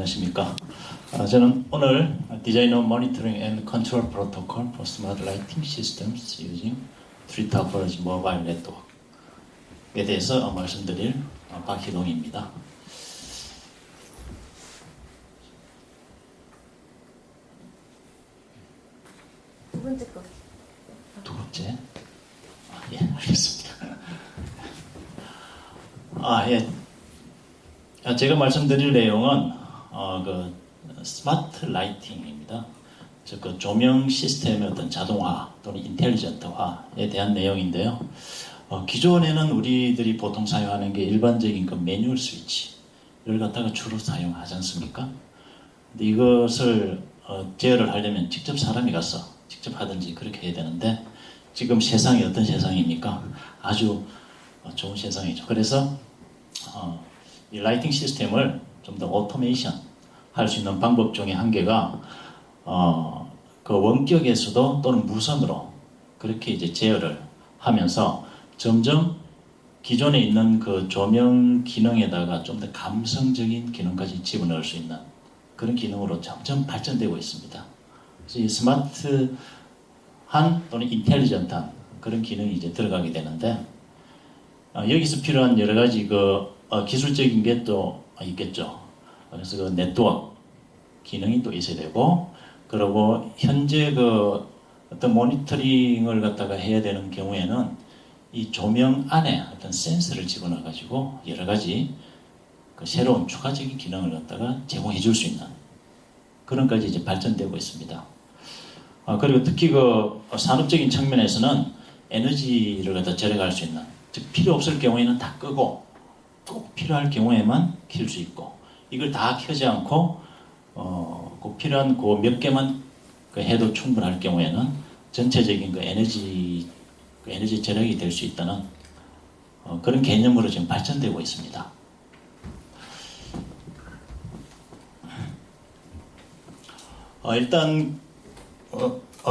안녕하십니까. 저는 오늘 Design Monitoring and Control Protocol for Smart Lighting Systems using Tree Topology Mobile Network에 대해서 말씀드릴 박희동입니다. 두 번째 거. 두 번째? 예, 알겠습니다. 예. 제가 말씀드릴 내용은 그 스마트 라이팅입니다. 즉 그 조명 시스템의 어떤 자동화 또는 인텔리전트화에 대한 내용인데요. 기존에는 우리들이 보통 사용하는 게 일반적인 그 매뉴얼 스위치를 갖다가 주로 사용하지 않습니까? 근데 이것을 제어를 하려면 직접 사람이 가서 직접 하든지 그렇게 해야 되는데 지금 세상이 어떤 세상입니까? 아주 좋은 세상이죠. 그래서 이 라이팅 시스템을 좀 더 오토메이션 할 수 있는 방법 중에 한 개가 그 원격에서도 또는 무선으로 그렇게 이제 제어를 하면서 점점 기존에 있는 그 조명 기능에다가 좀 더 감성적인 기능까지 집어넣을 수 있는 그런 기능으로 점점 발전되고 있습니다. 그래서 이 스마트한 또는 인텔리전트한 그런 기능이 이제 들어가게 되는데 여기서 필요한 여러 가지 그 기술적인 게 또 있겠죠. 그래서 그 네트워크 기능이 또 있어야 되고, 그리고 현재 그 어떤 모니터링을 갖다가 해야 되는 경우에는 이 조명 안에 어떤 센서를 집어넣어 가지고 여러 가지 그 새로운 추가적인 기능을 갖다가 제공해 줄 수 있는 그런까지 이제 발전되고 있습니다. 그리고 특히 그 산업적인 측면에서는 에너지를 갖다 절약할 수 있는, 즉 필요 없을 경우에는 다 끄고 꼭 필요할 경우에만 킬 수 있고, 이걸 다 켜지 않고 꼭 필요한 그 몇 개만 해도 충분할 경우에는 전체적인 그 에너지 절약이 될 수 있다는 그런 개념으로 지금 발전되고 있습니다. 일단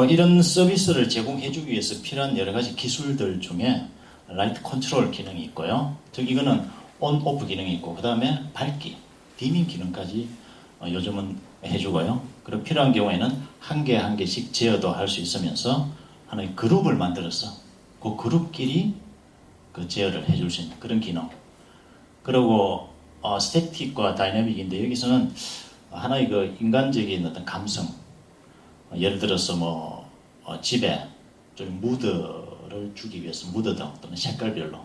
이런 서비스를 제공해주기 위해서 필요한 여러 가지 기술들 중에 라이트 컨트롤 기능이 있고요. 즉 이거는 온 오프 기능이 있고, 그 다음에 밝기, 디밍 기능까지 요즘은 해주고요. 그리고 필요한 경우에는 한 개 한 개씩 제어도 할 수 있으면서 하나의 그룹을 만들어서 그 그룹끼리 그 제어를 해줄 수 있는 그런 기능. 그리고 스태틱과 다이내믹인데 여기서는 하나의 그 인간적인 어떤 감성, 예를 들어서 뭐 집에 좀 무드를 주기 위해서 무드등 또는 색깔별로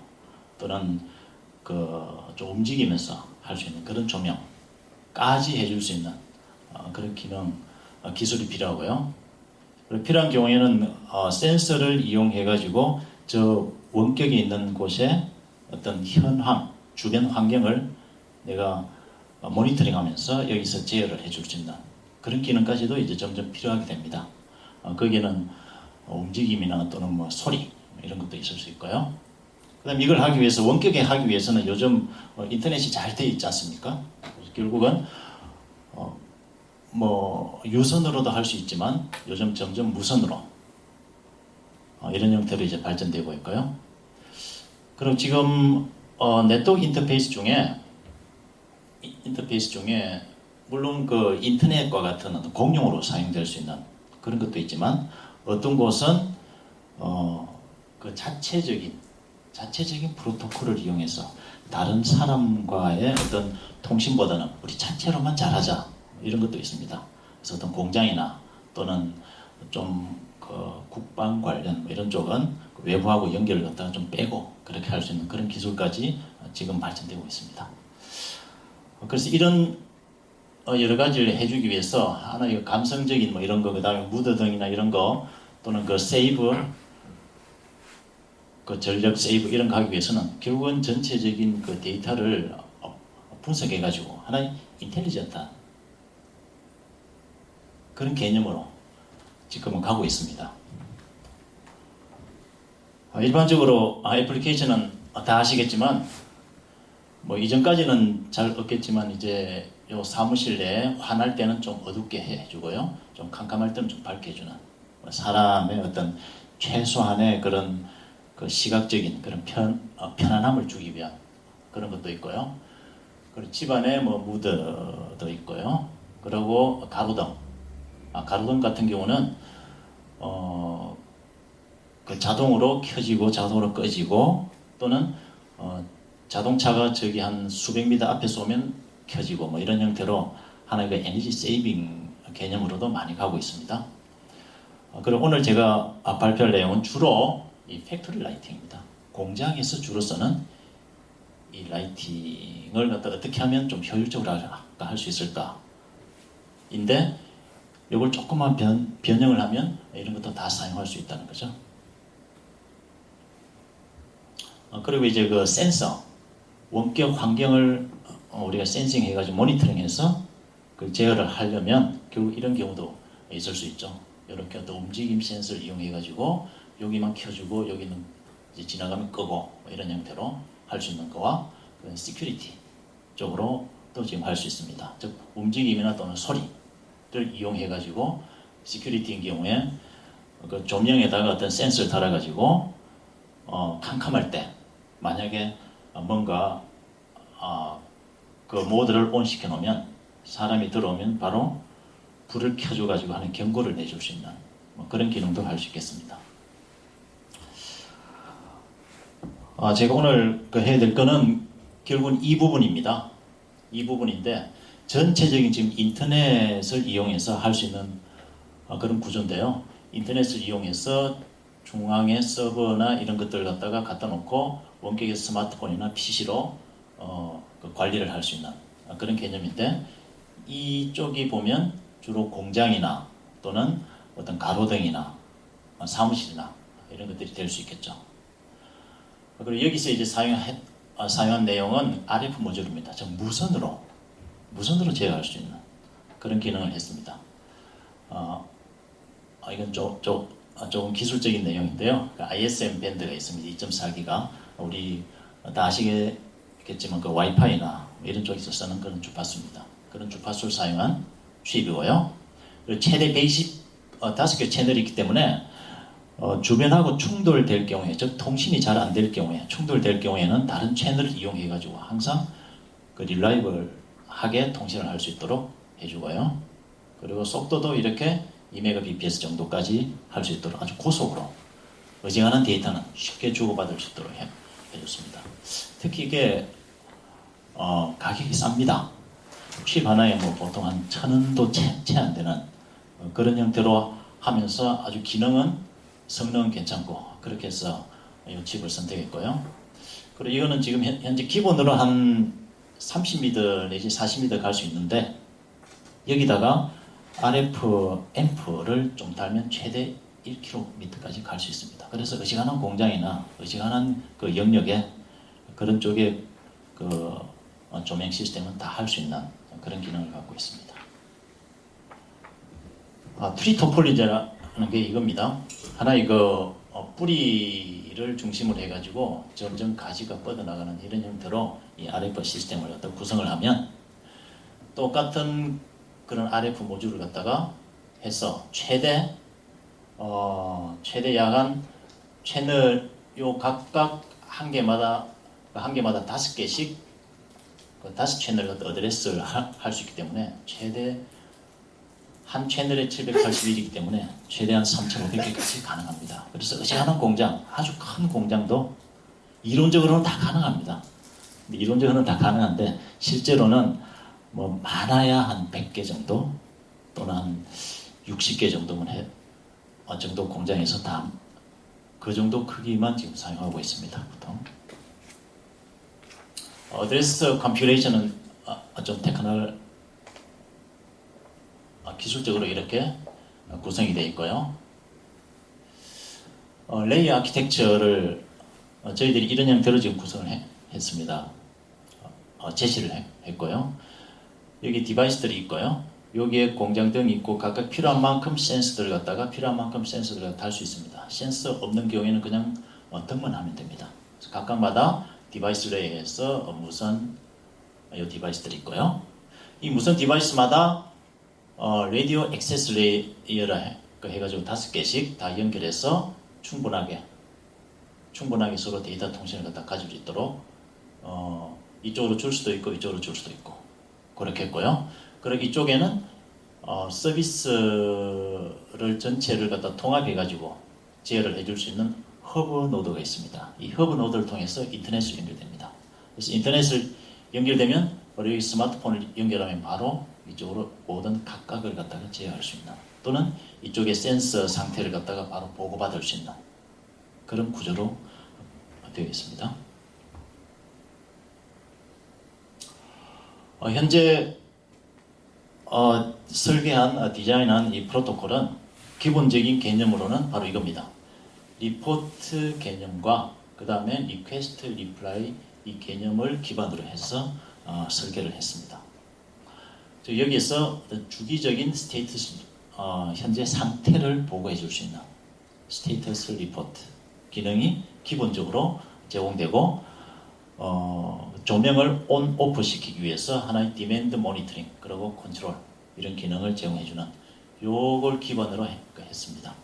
또는 그 좀 움직이면서 할 수 있는 그런 조명까지 해줄 수 있는 그런 기능 기술이 필요하고요. 그리고 필요한 경우에는 센서를 이용해 가지고 저 원격에 있는 곳에 어떤 현황, 주변 환경을 내가 모니터링하면서 여기서 제어를 해줄 수 있는 그런 기능까지도 이제 점점 필요하게 됩니다. 거기에는 움직임이나 또는 뭐 소리 이런 것도 있을 수 있고요. 그다음 이걸 하기 위해서 원격에 하기 위해서는 요즘 인터넷이 잘 돼 있지 않습니까? 결국은 뭐 유선으로도 할 수 있지만 요즘 점점 무선으로 이런 형태로 이제 발전되고 있고요. 그럼 지금 네트워크 인터페이스 중에 물론 그 인터넷과 같은 어떤 공용으로 사용될 수 있는 그런 것도 있지만 어떤 곳은 그 자체적인 프로토콜을 이용해서 다른 사람과의 어떤 통신보다는 우리 자체로만 잘하자 이런 것도 있습니다. 그래서 어떤 공장이나 또는 좀 그 국방 관련 뭐 이런 쪽은 외부하고 연결을 갖다가 좀 빼고 그렇게 할 수 있는 그런 기술까지 지금 발전되고 있습니다. 그래서 이런 여러 가지를 해주기 위해서 하나의 감성적인 뭐 이런 거, 그 다음에 무드등이나 이런 거 또는 그 세이브, 그 전력 세이브 이런 거 하기 위해서는 결국은 전체적인 그 데이터를 분석해가지고 하나의 인텔리전트한 그런 개념으로 지금은 가고 있습니다. 일반적으로 애플리케이션은 다 아시겠지만 뭐 이전까지는 잘 없겠지만 이제 요 사무실 내에 환할 때는 좀 어둡게 해주고요, 좀 캄캄할 때는 좀 밝게 해주는 사람의 어떤 최소한의 그런 그 시각적인 그런 편안함을 주기 위한 그런 것도 있고요. 그리고 집안에 뭐 무드도 있고요. 그리고 가로등. 가로등 같은 경우는 그 자동으로 켜지고 자동으로 꺼지고 또는 자동차가 저기 한 수백 미터 앞에서 오면 켜지고 뭐 이런 형태로 하나의 그 에너지 세이빙 개념으로도 많이 가고 있습니다. 그리고 오늘 제가 발표할 내용은 주로 이 팩토리 라이팅입니다. 공장에서 주로 쓰는 이 라이팅을 갖다 어떻게 하면 좀 효율적으로 할 수 있을까? 인데 이걸 조금만 변형을 하면 이런 것도 다 사용할 수 있다는 거죠. 그리고 이제 그 센서, 원격 환경을 우리가 센싱 해가지고 모니터링해서 그 제어를 하려면 결국 이런 경우도 있을 수 있죠. 이렇게 어떤 움직임 센서를 이용해가지고 여기만 켜주고 여기는 이제 지나가면 끄고 뭐 이런 형태로 할 수 있는 거와 그 시큐리티 쪽으로 또 지금 할 수 있습니다. 즉 움직임이나 또는 소리를 이용해가지고 시큐리티인 경우에 그 조명에다가 어떤 센서를 달아가지고 캄캄할 때 만약에 뭔가 그 모드를 온 시켜 놓으면 사람이 들어오면 바로 불을 켜줘 가지고 하는 경고를 내줄 수 있는 뭐 그런 기능도 할 수 있겠습니다. 제가 오늘 해야 될 거는 결국은 이 부분입니다. 이 부분인데 전체적인 지금 인터넷을 이용해서 할 수 있는 그런 구조인데요. 인터넷을 이용해서 중앙에 서버나 이런 것들을 갖다 놓고 원격의 스마트폰이나 PC로 그 관리를 할 수 있는 그런 개념인데 이쪽이 보면 주로 공장이나 또는 어떤 가로등이나 사무실이나 이런 것들이 될 수 있겠죠. 그리고 여기서 이제 사용한 내용은 RF 모듈입니다. 즉 무선으로 제어할 수 있는 그런 기능을 했습니다. 이건 조금 기술적인 내용인데요. ISM 밴드가 있습니다. 2.4기가 우리 다 아시겠지만 그 와이파이나 이런 쪽에서 쓰는 그런 주파수입니다. 그런 주파수를 사용한 칩이고요. 그리고 최대 5개 채널이 있기 때문에 주변하고 충돌될 경우에, 즉 통신이 잘 안 될 경우에, 충돌될 경우에는 다른 채널을 이용해 가지고 항상 그 릴라이벌하게 통신을 할 수 있도록 해주고요. 그리고 속도도 이렇게 2Mbps 정도까지 할 수 있도록 아주 고속으로 어지간한 데이터는 쉽게 주고받을 수 있도록 해줬습니다. 특히 이게 가격이 쌉니다. 칩 하나에 뭐 보통 한 1,000원도 채 안 되는 그런 형태로 하면서 아주 기능은 성능은 괜찮고 그렇게 해서 이 칩을 선택했고요. 그리고 이거는 지금 현재 기본으로 한 30m 내지 40m 갈 수 있는데 여기다가 RF 앰프를 좀 달면 최대 1km까지 갈 수 있습니다. 그래서 어지간한 공장이나 어지간한 그 영역에 그런 쪽에 그 조명 시스템은 다 할 수 있는 그런 기능을 갖고 있습니다. 트리 토폴리지라는 게 이겁니다. 하나 이거 뿌리를 중심으로 해가지고 점점 가지가 뻗어나가는 이런 형태로 이 RF 시스템을 갖다 구성을 하면 똑같은 그런 RF 모듈을 갖다가 해서 최대 야간 채널 요 각각 한 개마다 5개씩 그 5채널 어드레스를 할 수 있기 때문에 최대 한 채널에 781이기 때문에 최대한 3,500개까지 가능합니다. 그래서 어지간한 공장, 아주 큰 공장도 이론적으로는 다 가능합니다. 이론적으로는 다 가능한데 실제로는 뭐 많아야 한 100개 정도 또는 한 60개 정도면 정도 공장에서 다 그 정도 크기만 지금 사용하고 있습니다. 보통 어드레스 컴퓨레이션은 좀 테크널 기술적으로 이렇게 구성이 되어 있고요. 레이어 아키텍처를 저희들이 이런 형태로 지금 구성을 했습니다. 제시를 했고요. 여기 디바이스들이 있고요. 여기에 공장등이 있고 각각 필요한 만큼 센서들을 갖다가 필요한 만큼 센서들을 달 수 있습니다. 센서 없는 경우에는 그냥 등만 하면 됩니다. 그래서 각각마다 디바이스를 의해서 무선 이 디바이스들이 있고요. 이 무선 디바이스마다 라디오 액세스 레이어라 해가지고 5개씩 다 연결해서 충분하게 서로 데이터 통신을 갖다 가질 수 있도록 이쪽으로 줄 수도 있고 이쪽으로 줄 수도 있고 그렇게 했고요. 그리고 이쪽에는 서비스를 전체를 갖다 통합해 가지고 제어를 해줄 수 있는 허브 노드가 있습니다. 이 허브 노드를 통해서 인터넷으로 연결됩니다. 그래서 인터넷을 연결되면 바로 여기 스마트폰을 연결하면 바로 이쪽으로 모든 각각을 갖다가 제어할 수 있는, 또는 이쪽에 센서 상태를 갖다가 바로 보고받을 수 있는 그런 구조로 되어 있습니다. 현재 설계한 디자인한 이 프로토콜은 기본적인 개념으로는 바로 이겁니다. 리포트 개념과 그 다음에 리퀘스트 리플라이 이 개념을 기반으로 해서 설계를 했습니다. 여기에서 주기적인 스테이터스 현재 상태를 보고해 줄 수 있는 스테이터스 리포트 기능이 기본적으로 제공되고, 조명을 온 오프 시키기 위해서 하나의 디맨드 모니터링 그리고 컨트롤 이런 기능을 제공해주는 요걸 기반으로 했습니다.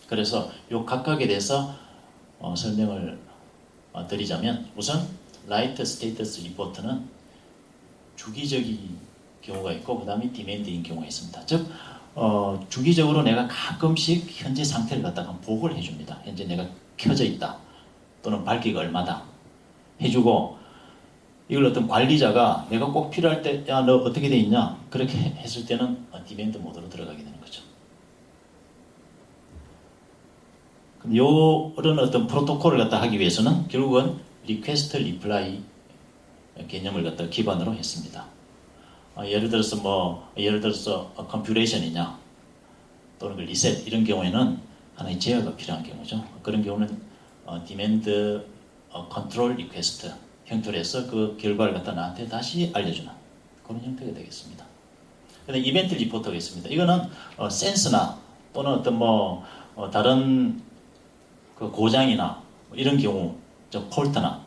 그래서 요 각각에 대해서 설명을 드리자면, 우선 라이트 스테이터스 리포트는 주기적인 경우가 있고 그 다음에 디맨드인 경우가 있습니다. 즉 주기적으로 내가 가끔씩 현재 상태를 갖다가 보고를 해줍니다. 현재 내가 켜져 있다 또는 밝기가 얼마다 해주고, 이걸 어떤 관리자가 내가 꼭 필요할 때 야 너 어떻게 돼 있냐 그렇게 했을 때는 디맨드 모드로 들어가게 되는 거죠. 요런 어떤 프로토콜을 갖다 하기 위해서는 결국은 리퀘스트 리플라이 개념을 갖다 기반으로 했습니다. 예를 들어서 컴퓨레이션이냐 또는 그 리셋 이런 경우에는 하나의 제어가 필요한 경우죠. 그런 경우는 디맨드 컨트롤 리퀘스트 형태로 해서 그 결과를 갖다 나한테 다시 알려주는 그런 형태가 되겠습니다. 근데 이벤트 리포터가 있습니다. 이거는 센스나 또는 어떤 다른 그 고장이나 이런 경우, 폴트나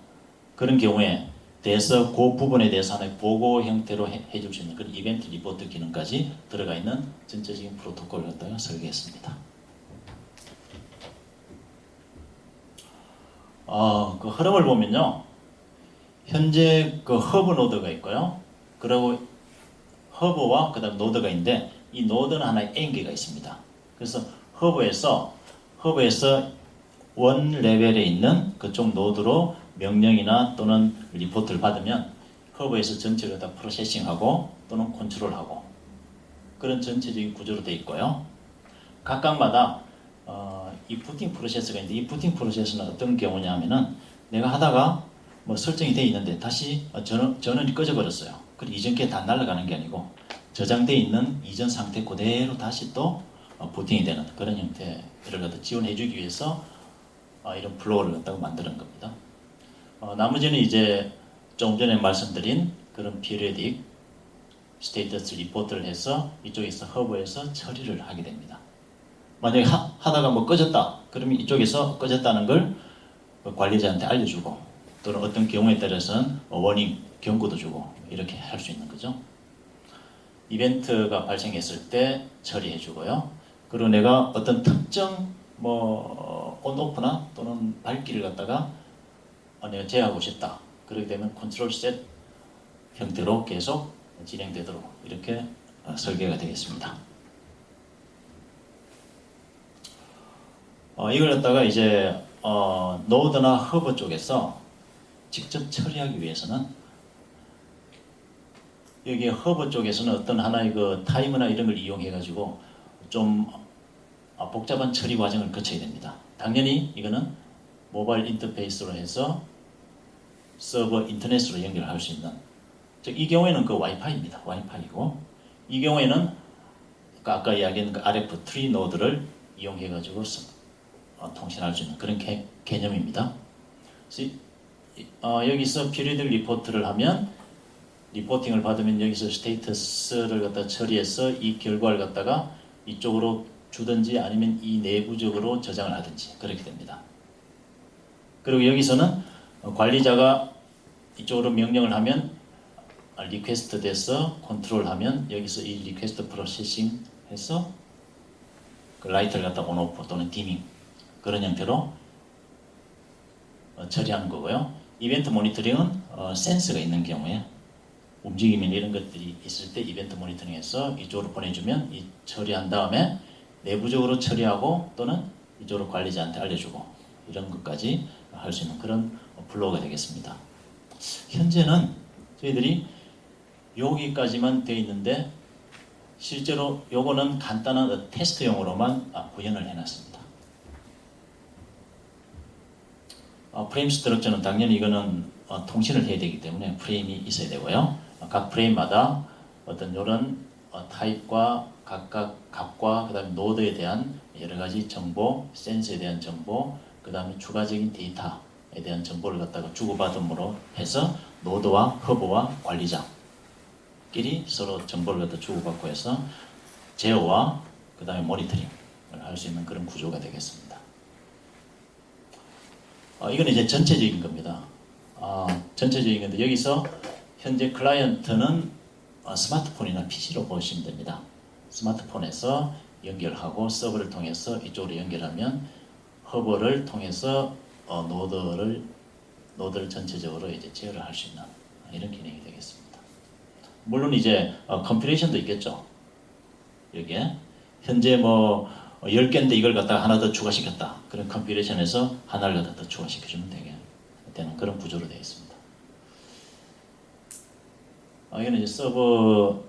그런 경우에 대해서 그 부분에 대해서 하나의 보고 형태로 해줄 수 있는 그런 이벤트 리포트 기능까지 들어가 있는 전체적인 프로토콜을 갖다가 설계했습니다. 그 흐름을 보면요, 현재 그 허브 노드가 있고요. 그리고 허브와 그다음 노드가 있는데, 이 노드는 하나의 N개가 있습니다. 그래서 허브에서 원 레벨에 있는 그쪽 노드로 명령이나 또는 리포트를 받으면 허브에서 전체를 다 프로세싱하고 또는 컨트롤하고 그런 전체적인 구조로 되어 있고요. 각각마다 이 부팅 프로세스가 있는데, 이 부팅 프로세스는 어떤 경우냐면은 내가 하다가 설정이 되어 있는데 다시 전원이 꺼져 버렸어요. 그리고 이전 게 다 날아가는 게 아니고 저장되어 있는 이전 상태 그대로 다시 또 부팅이 되는 그런 형태를 갖다 지원해 주기 위해서 이런 플로우를 갖다가 만드는 겁니다. 나머지는 이제 좀 전에 말씀드린 그런 피리어딕 스테이터스 리포트를 해서 이쪽에서 허브에서 처리를 하게 됩니다. 만약에 하다가 꺼졌다 그러면 이쪽에서 꺼졌다는 걸 관리자한테 알려주고, 또는 어떤 경우에 따라서는 워닝 경고도 주고 이렇게 할 수 있는 거죠. 이벤트가 발생했을 때 처리해 주고요. 그리고 내가 어떤 특정 온오프나 또는 밝기를 갖다가 내가 제어하고 싶다 그렇게 되면 컨트롤 셋 형태로 계속 진행되도록 이렇게 설계가 되겠습니다. 이걸 갖다가 이제 노드나 허브 쪽에서 직접 처리하기 위해서는, 여기 허브 쪽에서는 어떤 하나의 그 타이머나 이런 걸 이용해 가지고 좀 복잡한 처리 과정을 거쳐야 됩니다. 당연히 이거는 모바일 인터페이스로 해서 서버 인터넷으로 연결할 수 있는, 즉 이 경우에는 그 와이파이입니다. 와이파이고, 이 경우에는 아까 이야기한 그 RF 트리 노드를 이용해 가지고 통신할 수 있는 그런 개념입니다. 그래서 여기서 피리드 리포트를 하면, 리포팅을 받으면 여기서 스테이터스를 갖다 처리해서 이 결과를 갖다가 이쪽으로 주든지 아니면 이 내부적으로 저장을 하든지 그렇게 됩니다. 그리고 여기서는 관리자가 이쪽으로 명령을 하면 리퀘스트 돼서 컨트롤 하면 여기서 이 리퀘스트 프로세싱 해서 그 라이트를 갖다 온오프 또는 디밍 그런 형태로 처리하는 거고요. 이벤트 모니터링은 센서가 있는 경우에 움직이면 이런 것들이 있을 때 이벤트 모니터링해서 이쪽으로 보내주면 이 처리한 다음에 내부적으로 처리하고 또는 이쪽으로 관리자한테 알려주고 이런 것까지 할 수 있는 그런 플로우가 되겠습니다. 현재는 저희들이 여기까지만 되어 있는데 실제로 요거는 간단한 테스트용으로만 구현을 해놨습니다. 프레임 스트럭처는 당연히 이거는 통신을 해야 되기 때문에 프레임이 있어야 되고요. 각 프레임마다 어떤 이런 타입과 각각 값과 그 다음에 노드에 대한 여러 가지 정보, 센서에 대한 정보, 그 다음에 추가적인 데이터에 대한 정보를 갖다가 주고받음으로 해서 노드와 허브와 관리자끼리 서로 정보를 갖다 주고받고 해서 제어와 그 다음에 모니터링을 할 수 있는 그런 구조가 되겠습니다. 이건 이제 전체적인 겁니다. 전체적인 건데 여기서 현재 클라이언트는 스마트폰이나 PC로 보시면 됩니다. 스마트폰에서 연결하고 서버를 통해서 이쪽으로 연결하면 허브를 통해서 노드를 전체적으로 이제 제어를 할 수 있는 이런 기능이 되겠습니다. 물론 이제 컴퓨레이션도 있겠죠. 여기에 현재 뭐 10개인데 이걸 갖다가 하나 더 추가시켰다. 그런 컴퓨레이션에서 하나를 갖다 더 추가시켜주면 되는 그런 구조로 되어 있습니다. 이거는 이제 서버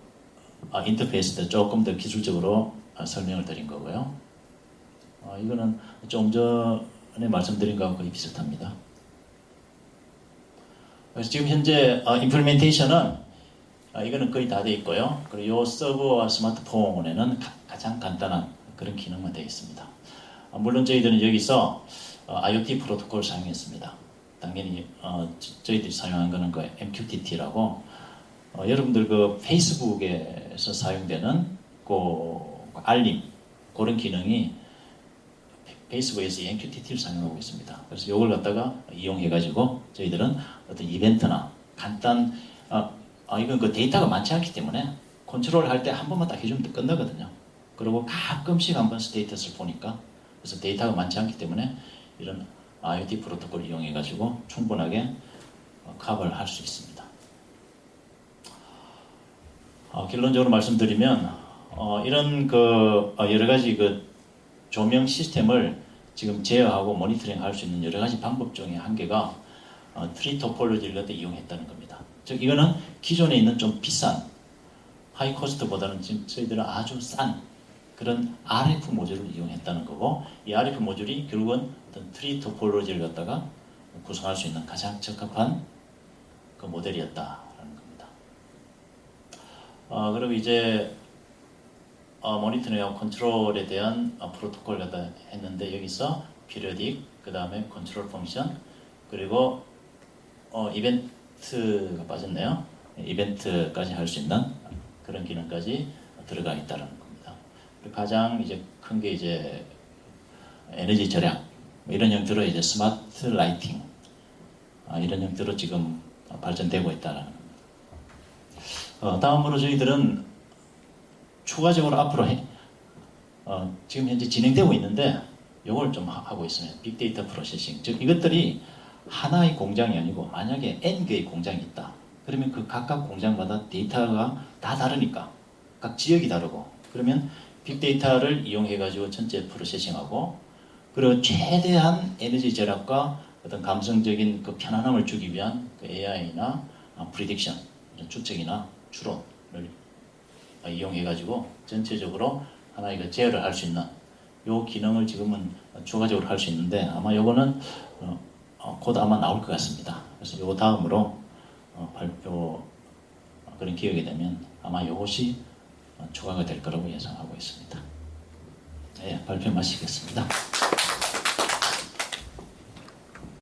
인터페이스 때 조금 더 기술적으로 설명을 드린 거고요. 이거는 좀 전에 말씀드린 거하고 거의 비슷합니다. 그래서 지금 현재 임플리멘테이션은 이거는 거의 다 되어 있고요. 그리고 이 서버와 스마트폰에는 가장 간단한 그런 기능만 되어 있습니다. 물론 저희들은 여기서 IoT 프로토콜을 사용했습니다. 당연히 저희들이 사용한 거는 그 MQTT라고 여러분들 그 페이스북에서 사용되는 그 알림 그런 기능이 페이스북에서 MQTT를 사용하고 있습니다. 그래서 이걸 갖다가 이용해가지고 저희들은 어떤 이벤트나 간단 이건 그 데이터가 많지 않기 때문에 컨트롤 할 때 한 번만 딱 해주면 끝나거든요. 그리고 가끔씩 한번 스테이터스를 보니까 그래서 데이터가 많지 않기 때문에 이런 IoT 프로토콜을 이용해가지고 충분하게 커버를 할 수 있습니다. 결론적으로 말씀드리면 이런 그 여러 가지 그 조명 시스템을 지금 제어하고 모니터링 할 수 있는 여러 가지 방법 중에 한 개가 트리 토폴로지를 갖다 이용했다는 겁니다. 즉 이거는 기존에 있는 좀 비싼 하이 코스트보다는 지금 저희들은 아주 싼 그런 RF 모듈을 이용했다는 거고 이 RF 모듈이 결국은 어떤 트리 토폴로지를 갖다가 구성할 수 있는 가장 적합한 그 모델이었다라는 겁니다. 그리고 이제 모니터링하고 컨트롤에 대한 프로토콜을 갖다 했는데 여기서 periodic, 그 다음에 컨트롤 펑션, 그리고 이벤트가 빠졌네요. 이벤트까지 할 수 있는 그런 기능까지 들어가 있다는 겁니다. 가장 이제 큰 게 이제 에너지 절약 이런 형태로 이제 스마트 라이팅 이런 형태로 지금 발전되고 있다는 겁니다. 다음으로 저희들은 추가적으로 앞으로 지금 현재 진행되고 있는데 이걸 좀 하고 있습니다. 빅데이터 프로세싱. 즉 이것들이 하나의 공장이 아니고 만약에 N개의 공장이 있다. 그러면 그 각각 공장마다 데이터가 다 다르니까 각 지역이 다르고 그러면 빅데이터를 이용해 가지고 전체 프로세싱하고 그리고 최대한 에너지 절약과 어떤 감성적인 그 편안함을 주기 위한 그 AI나 프리딕션, 추측이나 추론을 이용해 가지고 전체적으로 하나의 그 제어를 할 수 있는 요 기능을 지금은 추가적으로 할 수 있는데 아마 요거는 곧 아마 나올 것 같습니다. 그래서 요 다음으로 발표 그런 기회가 되면 아마 요것이 추가가 될 거라고 예상하고 있습니다. 네, 발표 마치겠습니다.